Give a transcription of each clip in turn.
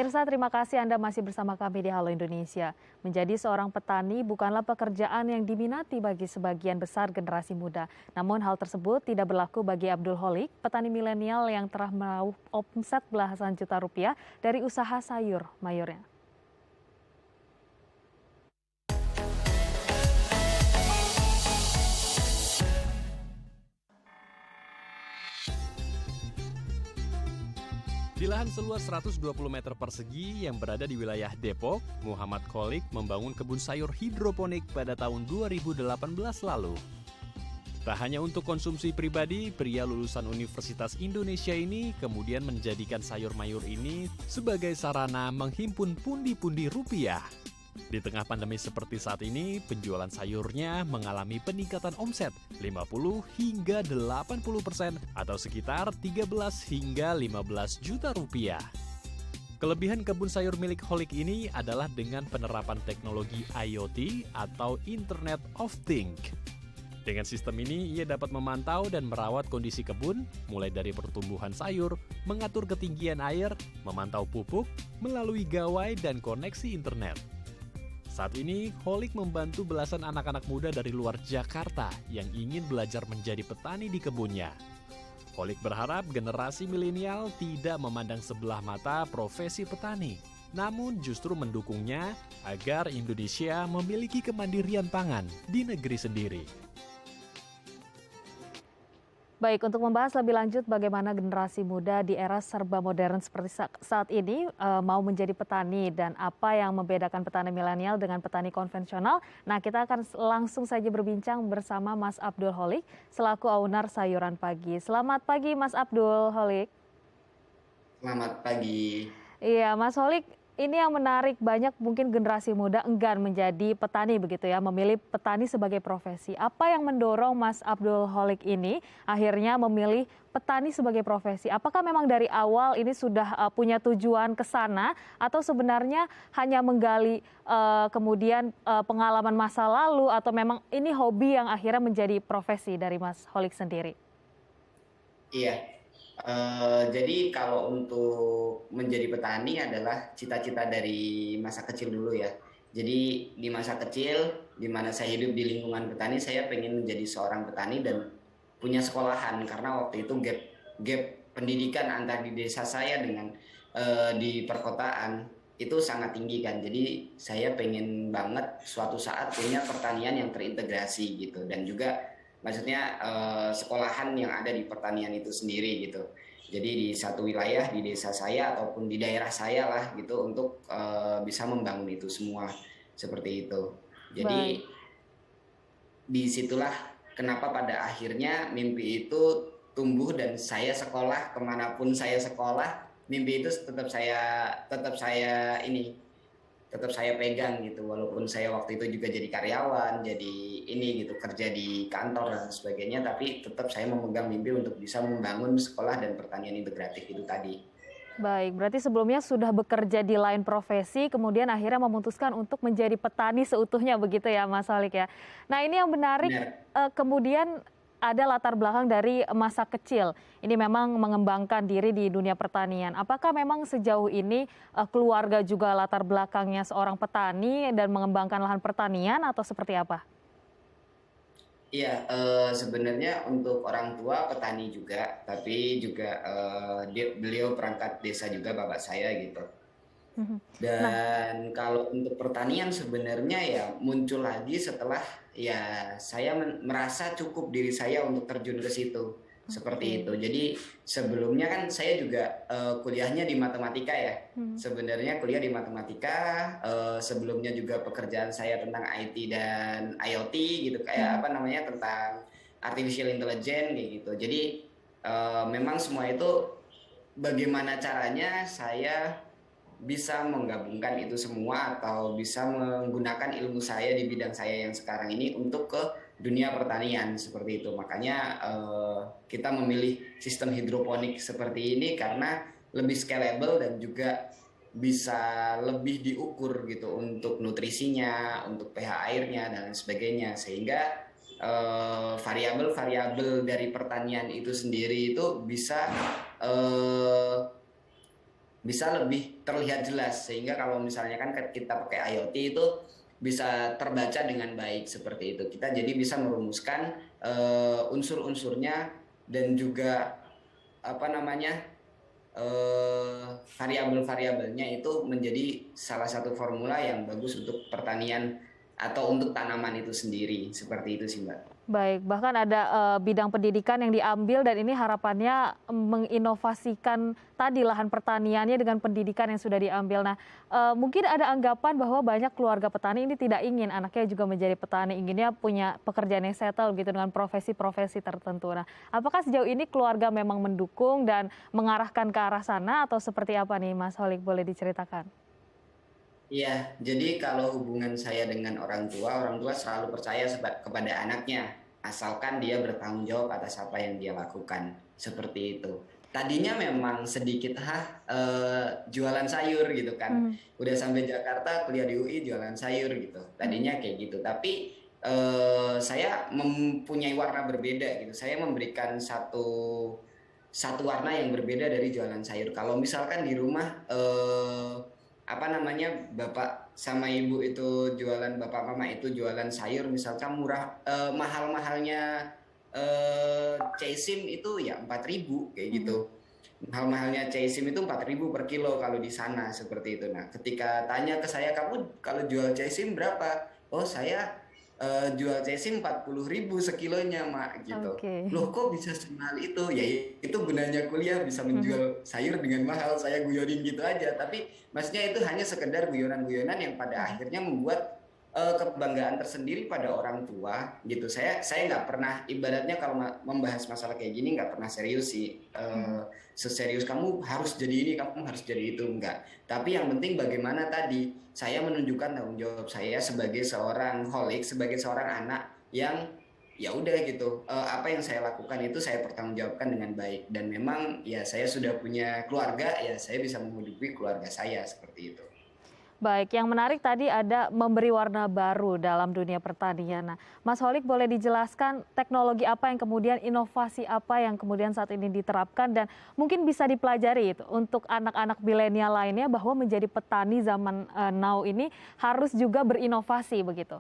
Pemirsa, terima kasih Anda masih bersama kami di Halo Indonesia. Menjadi seorang petani bukanlah pekerjaan yang diminati bagi sebagian besar generasi muda. Namun hal tersebut tidak berlaku bagi Abdul Holik, petani milenial yang telah meraup omset belasan juta rupiah dari usaha sayur mayurnya. Di lahan seluas 120 meter persegi yang berada di wilayah Depok, Muhammad Kholik membangun kebun sayur hidroponik pada tahun 2018 lalu. Tak hanya untuk konsumsi pribadi, pria lulusan Universitas Indonesia ini kemudian menjadikan sayur mayur ini sebagai sarana menghimpun pundi-pundi rupiah. Di tengah pandemi seperti saat ini, penjualan sayurnya mengalami peningkatan omset 50 hingga 80% atau sekitar 13 hingga 15 juta rupiah. Kelebihan kebun sayur milik Kholik ini adalah dengan penerapan teknologi IoT atau Internet of Things. Dengan sistem ini, ia dapat memantau dan merawat kondisi kebun, mulai dari pertumbuhan sayur, mengatur ketinggian air, memantau pupuk, melalui gawai dan koneksi internet. Saat ini, Kholik membantu belasan anak-anak muda dari luar Jakarta yang ingin belajar menjadi petani di kebunnya. Kholik berharap generasi milenial tidak memandang sebelah mata profesi petani, namun justru mendukungnya agar Indonesia memiliki kemandirian pangan di negeri sendiri. Baik, untuk membahas lebih lanjut bagaimana generasi muda di era serba modern seperti saat ini mau menjadi petani dan apa yang membedakan petani milenial dengan petani konvensional. Nah, kita akan langsung saja berbincang bersama Mas Abdul Holik selaku owner Sayuran Pagi. Selamat pagi Mas Abdul Holik. Selamat pagi. Iya, Mas Holik, ini yang menarik, banyak mungkin generasi muda enggan menjadi petani begitu ya, memilih petani sebagai profesi. Apa yang mendorong Mas Abdul Holik ini akhirnya memilih petani sebagai profesi? Apakah memang dari awal ini sudah punya tujuan ke sana atau sebenarnya hanya menggali kemudian pengalaman masa lalu atau memang ini hobi yang akhirnya menjadi profesi dari Mas Holik sendiri? Iya. Jadi kalau untuk menjadi petani adalah cita-cita dari masa kecil dulu ya. Jadi di masa kecil, di mana saya hidup di lingkungan petani, saya pengen menjadi seorang petani dan punya sekolahan karena waktu itu gap pendidikan antara di desa saya dengan di perkotaan itu sangat tinggi kan. Jadi saya pengen banget suatu saat punya pertanian yang terintegrasi gitu dan juga maksudnya sekolahan yang ada di pertanian itu sendiri gitu. Jadi di satu wilayah di desa saya ataupun di daerah saya lah gitu untuk bisa membangun itu semua seperti itu. Jadi Baik. disitulah kenapa pada akhirnya mimpi itu tumbuh dan saya sekolah kemanapun saya sekolah mimpi itu tetap saya pegang gitu walaupun saya waktu itu juga jadi karyawan jadi ini gitu kerja di kantor dan sebagainya tapi tetap saya memegang mimpi untuk bisa membangun sekolah dan pertanian integratif itu tadi. Baik, berarti sebelumnya sudah bekerja di lain profesi, kemudian akhirnya memutuskan untuk menjadi petani seutuhnya begitu ya Mas Holik ya. Nah ini yang menarik, Benar. kemudian ada latar belakang dari masa kecil. Ini memang mengembangkan diri di dunia pertanian. Apakah memang sejauh ini keluarga juga latar belakangnya seorang petani dan mengembangkan lahan pertanian atau seperti apa? Iya, sebenarnya untuk orang tua petani juga, tapi juga beliau perangkat desa juga bapak saya gitu. Mhm. Nah, Dan kalau untuk pertanian sebenarnya ya muncul lagi setelah ya saya merasa cukup diri saya untuk terjun ke situ. Seperti itu. oke. Jadi sebelumnya kan saya juga kuliahnya di matematika ya. Mhm. Sebenarnya kuliah di matematika, sebelumnya juga pekerjaan saya tentang IT dan IoT gitu kayak Mhm. apa namanya tentang artificial intelligence kayak gitu. Jadi memang semua itu bagaimana caranya saya bisa menggabungkan itu semua atau bisa menggunakan ilmu saya di bidang saya yang sekarang ini untuk ke dunia pertanian seperti itu. Makanya kita memilih sistem hidroponik seperti ini karena lebih scalable dan juga bisa lebih diukur gitu untuk nutrisinya, untuk pH airnya dan lain sebagainya sehingga variabel-variabel dari pertanian itu sendiri itu bisa bisa lebih terlihat jelas, sehingga kalau misalnya kan kita pakai IoT itu bisa terbaca dengan baik seperti itu. Kita jadi bisa merumuskan unsur-unsurnya dan juga apa namanya variabel-variabelnya itu menjadi salah satu formula yang bagus untuk pertanian atau untuk tanaman itu sendiri. Seperti itu sih, Mbak. Baik, bahkan ada bidang pendidikan yang diambil dan ini harapannya menginovasikan tadi lahan pertaniannya dengan pendidikan yang sudah diambil. Nah, mungkin ada anggapan bahwa banyak keluarga petani ini tidak ingin anaknya juga menjadi petani, inginnya punya pekerjaan yang settle gitu dengan profesi-profesi tertentu. Nah, apakah sejauh ini keluarga memang mendukung dan mengarahkan ke arah sana atau seperti apa nih Mas Holik, boleh diceritakan? Iya, jadi kalau hubungan saya dengan orang tua selalu percaya kepada anaknya, asalkan dia bertanggung jawab atas apa yang dia lakukan, seperti itu. Tadinya memang sedikit jualan sayur gitu kan, Hmm. udah sampai Jakarta kuliah di UI jualan sayur gitu, tadinya kayak gitu. Tapi saya mempunyai warna berbeda gitu, saya memberikan satu warna yang berbeda dari jualan sayur. Kalau misalkan di rumah apa namanya bapak sama ibu itu jualan, bapak mama itu jualan sayur misalkan murah, mahal-mahalnya caisim itu ya 4.000 kayak Mhm. gitu. Mahal-mahalnya caisim itu 4.000 per kilo kalau di sana seperti itu. Nah, ketika tanya ke saya, kamu kalau jual caisim berapa? Oh, saya jual caisim 40.000 sekilonya, Mak, gitu. Oke. Loh, kok bisa semahal itu? Ya itu gunanya kuliah, bisa menjual sayur dengan mahal, saya guyonin gitu aja. Tapi maksudnya itu hanya sekedar guyonan-guyonan yang pada akhirnya membuat kebanggaan tersendiri pada orang tua gitu. Saya nggak pernah, ibaratnya kalau membahas masalah kayak gini nggak pernah serius sih. Seserius kamu harus jadi ini, kamu harus jadi itu, enggak. Tapi yang penting bagaimana tadi saya menunjukkan tanggung jawab saya sebagai seorang holik, sebagai seorang anak yang ya udah gitu. Apa yang saya lakukan itu saya pertanggungjawabkan dengan baik, dan memang ya saya sudah punya keluarga, ya saya bisa menghidupi keluarga saya seperti itu. Baik, yang menarik tadi ada memberi warna baru dalam dunia pertanian. Nah, Mas Holik boleh dijelaskan teknologi apa yang kemudian inovasi apa yang kemudian saat ini diterapkan dan mungkin bisa dipelajari itu untuk anak-anak milenial lainnya bahwa menjadi petani zaman now ini harus juga berinovasi begitu.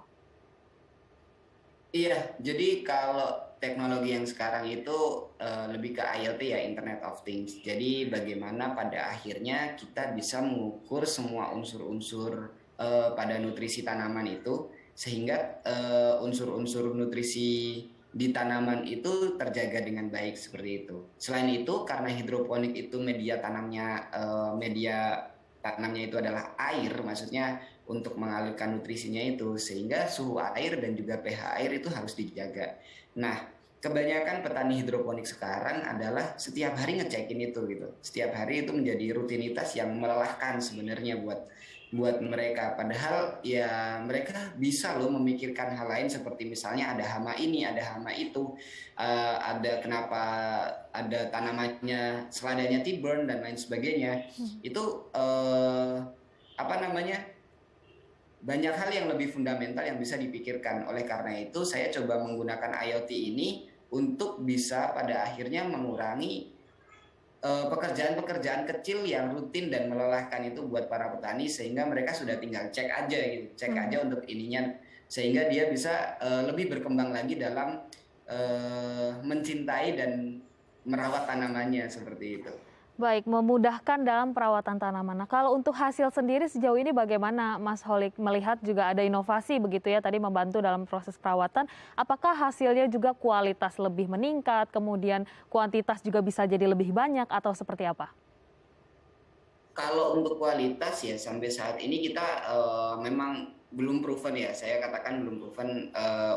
Iya, jadi kalau teknologi yang sekarang itu lebih ke IoT ya, Internet of Things. Jadi bagaimana pada akhirnya kita bisa mengukur semua unsur-unsur pada nutrisi tanaman itu, sehingga unsur-unsur nutrisi di tanaman itu terjaga dengan baik seperti itu. Selain itu, karena hidroponik itu media tanamnya itu adalah air, maksudnya untuk mengalirkan nutrisinya itu, sehingga suhu air dan juga pH air itu harus dijaga. Nah, kebanyakan petani hidroponik sekarang adalah setiap hari ngecekin itu gitu. Setiap hari itu menjadi rutinitas yang melelahkan sebenarnya buat buat mereka. Padahal ya mereka bisa loh memikirkan hal lain, seperti misalnya ada hama ini, ada hama itu, ada kenapa ada tanamannya seladanya T-burn dan lain sebagainya. Itu apa namanya, banyak hal yang lebih fundamental yang bisa dipikirkan. Oleh karena itu, saya coba menggunakan IoT ini untuk bisa pada akhirnya mengurangi pekerjaan-pekerjaan kecil yang rutin dan melelahkan itu buat para petani, sehingga mereka sudah tinggal cek aja gitu, cek aja untuk ininya, sehingga dia bisa lebih berkembang lagi dalam mencintai dan merawat tanamannya seperti itu. Baik, memudahkan dalam perawatan tanaman. Nah, kalau untuk hasil sendiri sejauh ini bagaimana Mas Holik melihat juga ada inovasi begitu ya tadi membantu dalam proses perawatan. Apakah hasilnya juga kualitas lebih meningkat, kemudian kuantitas juga bisa jadi lebih banyak atau seperti apa? Kalau untuk kualitas ya sampai saat ini kita memang belum proven ya, saya katakan belum proven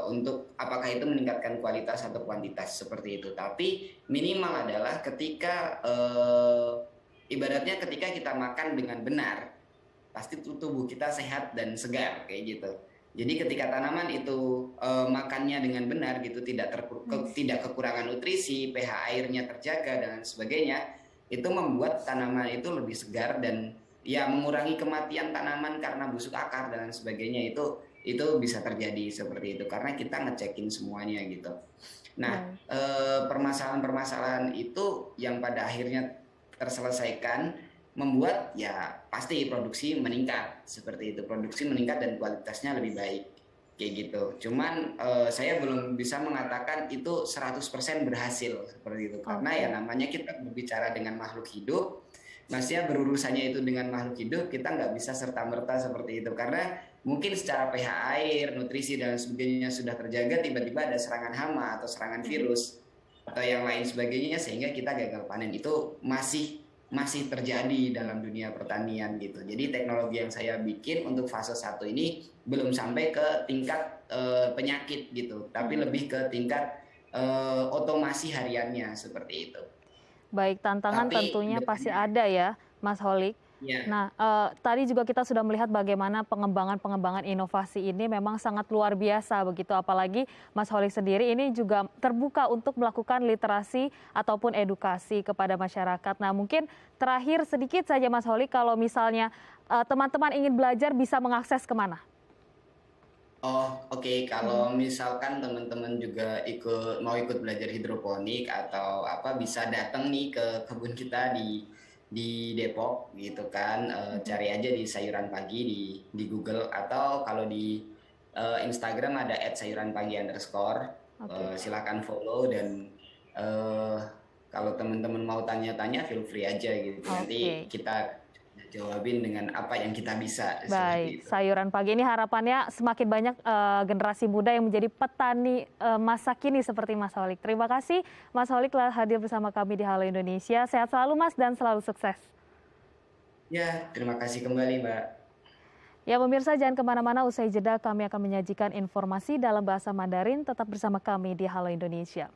untuk apakah itu meningkatkan kualitas atau kuantitas seperti itu. Tapi minimal adalah ketika ibaratnya ketika kita makan dengan benar, pasti tubuh kita sehat dan segar kayak gitu. Jadi ketika tanaman itu makannya dengan benar gitu, tidak kekurangan nutrisi, pH airnya terjaga dan sebagainya, itu membuat tanaman itu lebih segar dan ya mengurangi kematian tanaman karena busuk akar dan sebagainya, itu bisa terjadi seperti itu karena kita ngecekin semuanya gitu. Nah, Baik. permasalahan-permasalahan itu yang pada akhirnya terselesaikan membuat ya pasti produksi meningkat seperti itu. Produksi meningkat dan kualitasnya lebih baik kayak gitu. Cuman saya belum bisa mengatakan itu 100% berhasil seperti itu karena ya namanya kita berbicara dengan makhluk hidup. Maksudnya berurusannya itu dengan makhluk hidup, kita nggak bisa serta-merta seperti itu karena mungkin secara pH air, nutrisi dan sebagainya sudah terjaga, tiba-tiba ada serangan hama atau serangan virus atau yang lain sebagainya sehingga kita gagal panen. Itu masih terjadi dalam dunia pertanian gitu. Jadi teknologi yang saya bikin untuk fase 1 ini belum sampai ke tingkat penyakit gitu, tapi lebih ke tingkat otomasi hariannya seperti itu. Baik, tantangan Tapi tentunya pasti ada ya, Mas Holik. ya, Nah, tadi juga kita sudah melihat bagaimana pengembangan-pengembangan inovasi ini memang sangat luar biasa begitu. Apalagi Mas Holik sendiri ini juga terbuka untuk melakukan literasi ataupun edukasi kepada masyarakat. Nah, mungkin terakhir sedikit saja Mas Holik, kalau misalnya teman-teman ingin belajar bisa mengakses kemana? oh oke. Kalau misalkan teman-teman juga mau ikut belajar hidroponik atau apa bisa datang nih ke kebun kita di Depok gitu kan. Cari aja di sayuran pagi di Google atau kalau di Instagram ada @sayuranpagi_. Silakan follow dan eh, kalau teman-teman mau tanya-tanya feel free aja gitu. Nanti Oke. kita jawabin dengan apa yang kita bisa Baik, seperti itu. sayuran pagi ini harapannya semakin banyak generasi muda yang menjadi petani masa kini seperti Mas Holik. Terima kasih Mas Holik telah hadir bersama kami di Halo Indonesia. Sehat selalu Mas dan selalu sukses. Ya, terima kasih kembali, Mbak. Ya pemirsa jangan kemana-mana, usai jeda kami akan menyajikan informasi dalam bahasa Mandarin. Tetap bersama kami di Halo Indonesia.